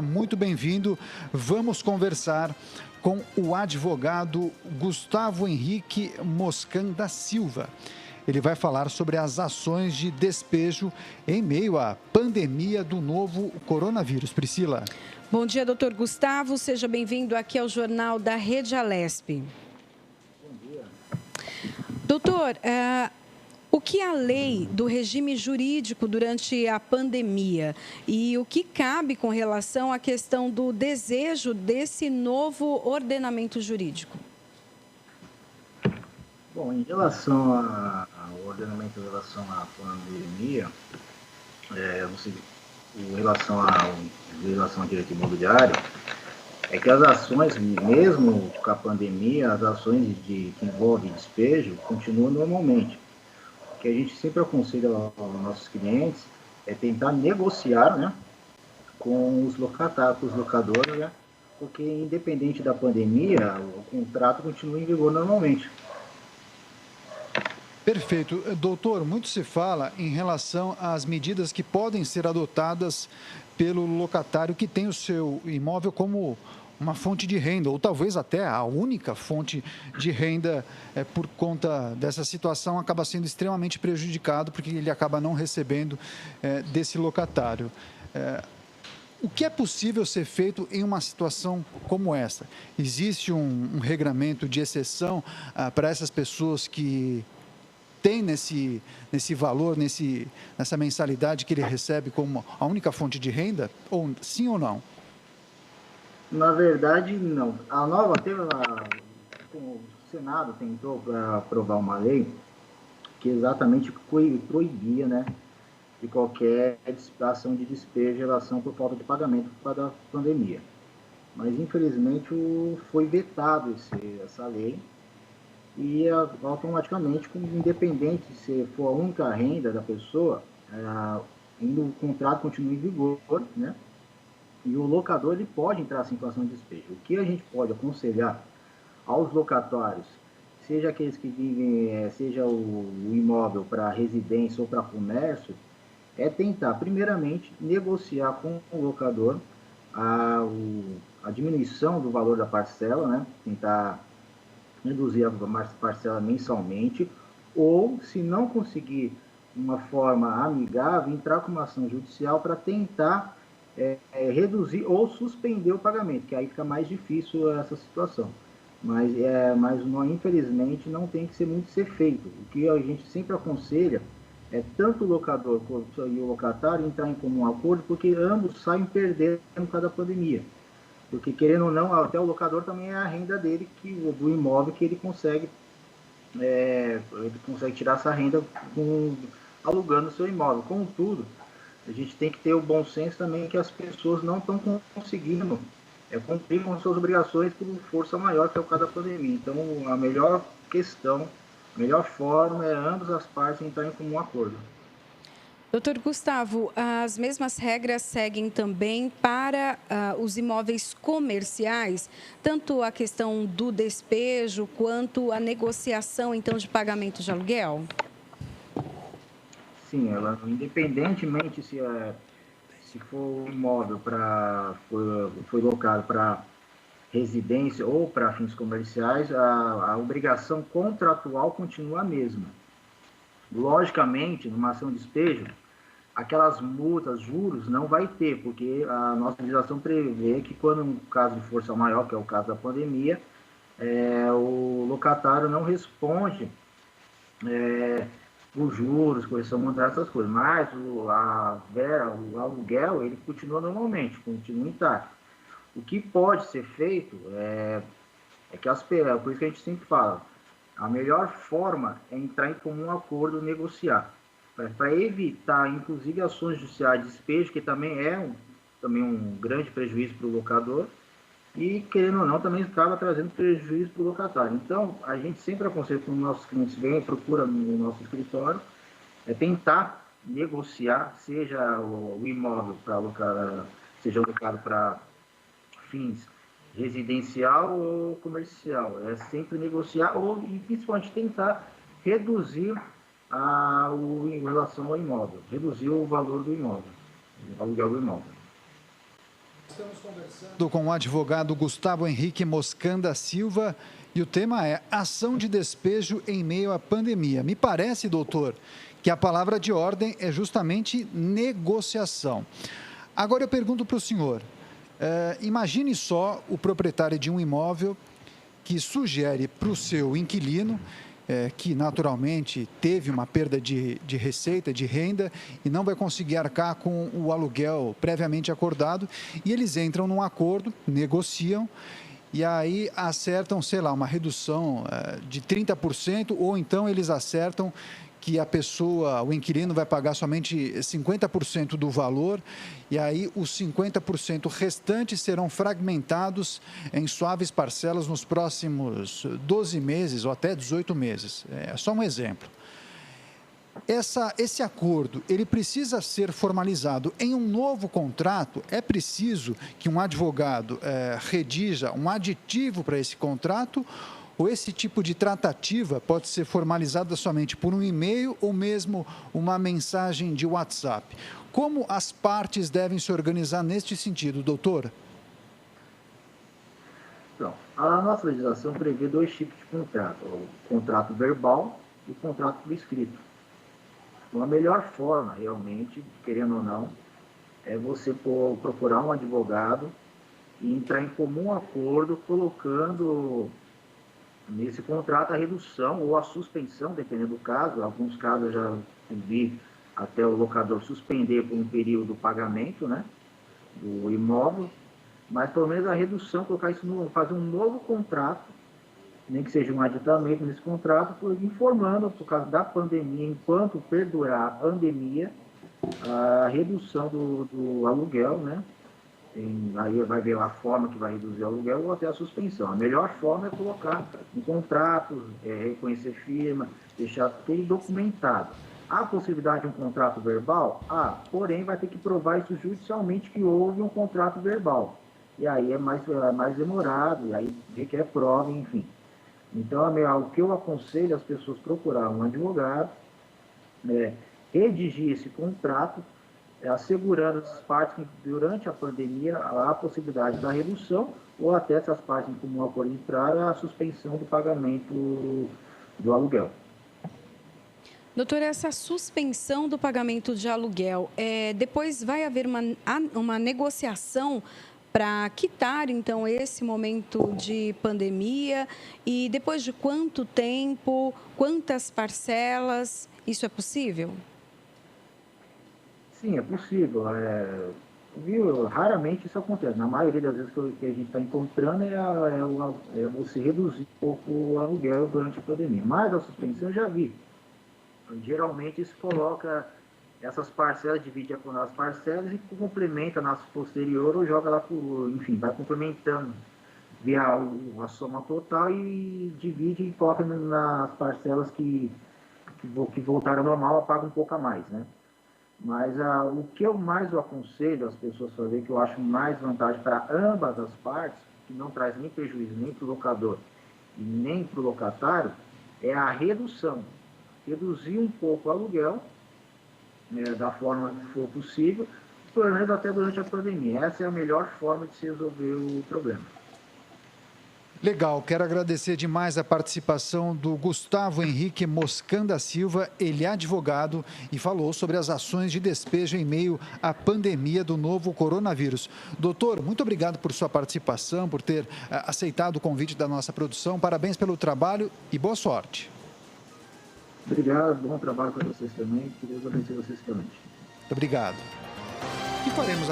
Muito bem-vindo. Vamos conversar com o advogado Gustavo Henrique Moscan da Silva. Ele vai falar sobre as ações de despejo em meio à pandemia do novo coronavírus. Priscila. Bom dia, doutor Gustavo. Seja bem-vindo aqui ao Jornal da Rede Alesp. Bom dia. Doutor, o que a lei do regime jurídico durante a pandemia e o que cabe com relação à questão do desejo desse novo ordenamento jurídico? Bom, em relação ao ordenamento em relação à pandemia, em relação ao direito imobiliário, é que as ações, mesmo com a pandemia, as ações que envolvem despejo continuam normalmente. O que a gente sempre aconselha aos nossos clientes é tentar negociar, né, com os locatários, com os locadores, né, porque independente da pandemia, o contrato continua em vigor normalmente. Perfeito. Doutor, muito se fala em relação às medidas que podem ser adotadas pelo locatário que tem o seu imóvel como uma fonte de renda, ou talvez até a única fonte de renda. Por conta dessa situação, acaba sendo extremamente prejudicado, porque ele acaba não recebendo desse locatário. O que é possível ser feito em uma situação como essa? Existe um regramento de exceção para essas pessoas que tem nesse valor, nessa mensalidade que ele recebe como a única fonte de renda? Ou sim ou não? Na verdade, não. O Senado tentou aprovar uma lei que exatamente proibia, né, de qualquer ação de despejo em relação por falta de pagamento por causa da pandemia. Mas, infelizmente, foi vetado essa lei. E automaticamente, independente se for a única renda da pessoa, o contrato continua em vigor, né? E o locador ele pode entrar em situação de despejo. O que a gente pode aconselhar aos locatários, seja aqueles que vivem, seja o imóvel para residência ou para comércio, é tentar, primeiramente, negociar com o locador a diminuição do valor da parcela, né? Tentar reduzir a parcela mensalmente, ou, se não conseguir uma forma amigável, entrar com uma ação judicial para tentar reduzir ou suspender o pagamento, que aí fica mais difícil essa situação. Mas infelizmente, não tem que ser feito. O que a gente sempre aconselha é tanto o locador quanto o locatário entrar em comum acordo, porque ambos saem perdendo por causa da pandemia. Porque, querendo ou não, até o locador também é a renda dele, do imóvel, que ele consegue tirar essa renda alugando o seu imóvel. Contudo, a gente tem que ter o bom senso também que as pessoas não estão conseguindo cumprir com suas obrigações por força maior, que é o caso da pandemia. Então, a melhor forma é ambas as partes entrarem em comum acordo. Doutor Gustavo, as mesmas regras seguem também para os imóveis comerciais, tanto a questão do despejo quanto a negociação, então, de pagamento de aluguel? Sim, independentemente se for um imóvel foi locado para residência ou para fins comerciais, a obrigação contratual continua a mesma. Logicamente, numa ação de despejo, aquelas multas, juros, não vai ter, porque a nossa legislação prevê que quando um caso de força maior, que é o caso da pandemia, o locatário não responde por juros, correção monetária, essas coisas, mas o aluguel, ele continua normalmente, continua intacto. O que pode ser feito por isso que a gente sempre fala, a melhor forma é entrar em comum acordo, negociar, para evitar, inclusive, ações judiciais de despejo, que também é um grande prejuízo para o locador, e, querendo ou não, também acaba trazendo prejuízo para o locatário. Então, a gente sempre aconselha que os nossos clientes venham, procura no nosso escritório, tentar negociar, seja o imóvel para alocar, seja alocado para fins residencial ou comercial. É sempre negociar e principalmente tentar reduzir em relação ao imóvel, reduzir o valor do imóvel, o aluguel do imóvel. Com o advogado Gustavo Henrique Moscanda Silva, e o tema é ação de despejo em meio à pandemia. Me parece, doutor, que a palavra de ordem é justamente negociação. Agora eu pergunto para o senhor, imagine só o proprietário de um imóvel que sugere para o seu inquilino, que naturalmente teve uma perda de receita, de renda, e não vai conseguir arcar com o aluguel previamente acordado, e eles entram num acordo, negociam, e aí acertam, sei lá, uma redução de 30%, ou então eles acertam que a pessoa, o inquilino, vai pagar somente 50% do valor, e aí os 50% restantes serão fragmentados em suaves parcelas nos próximos 12 meses ou até 18 meses. É só um exemplo. Esse acordo, ele precisa ser formalizado em um novo contrato? É preciso que um advogado redija um aditivo para esse contrato? Ou esse tipo de tratativa pode ser formalizada somente por um e-mail ou mesmo uma mensagem de WhatsApp? Como as partes devem se organizar neste sentido, doutor? Então, a nossa legislação prevê dois tipos de contrato: o contrato verbal e o contrato por escrito. Então, a melhor forma, realmente, querendo ou não, é você procurar um advogado e entrar em comum acordo, colocando nesse contrato a redução ou a suspensão, dependendo do caso. Alguns casos eu já vi até o locador suspender por um período o pagamento, né, do imóvel, mas pelo menos a redução, colocar isso fazer um novo contrato, nem que seja um aditamento nesse contrato, informando, por causa da pandemia, enquanto perdurar a pandemia, a redução do aluguel, né? Aí vai ver a forma que vai reduzir o aluguel ou até a suspensão. A melhor forma é colocar um contrato, reconhecer firma, deixar tudo documentado. Há possibilidade de um contrato verbal? Porém vai ter que provar isso judicialmente, que houve um contrato verbal. E aí é mais demorado, e aí requer prova, enfim. Então, o que eu aconselho as pessoas procurar um advogado, redigir esse contrato, assegurando as partes que durante a pandemia há a possibilidade da redução, ou até essas partes em comum acordo entrar, a suspensão do pagamento do aluguel. Doutor, essa suspensão do pagamento de aluguel, depois vai haver uma negociação para quitar, então, esse momento de pandemia? E depois de quanto tempo, quantas parcelas, isso é possível? Sim, é possível. Raramente isso acontece. Na maioria das vezes que a gente está encontrando é você reduzir um pouco o aluguel durante a pandemia. Mas a suspensão eu já vi. Geralmente se coloca essas parcelas, divide as parcelas e complementa nas posteriores ou joga lá, enfim, vai complementando via a soma total e divide e coloca nas parcelas que voltaram ao normal, paga um pouco a mais, né? Mas o que eu mais aconselho as pessoas a fazer, que eu acho mais vantagem para ambas as partes, que não traz nem prejuízo nem para o locador e nem para o locatário, é a redução. Reduzir um pouco o aluguel, da forma que for possível, pelo menos até durante a pandemia. Essa é a melhor forma de se resolver o problema. Legal, quero agradecer demais a participação do Gustavo Henrique Moscanda Silva. Ele é advogado e falou sobre as ações de despejo em meio à pandemia do novo coronavírus. Doutor, muito obrigado por sua participação, por ter aceitado o convite da nossa produção. Parabéns pelo trabalho e boa sorte. Obrigado, bom trabalho para vocês também. Que Deus abençoe vocês também. Muito obrigado. E faremos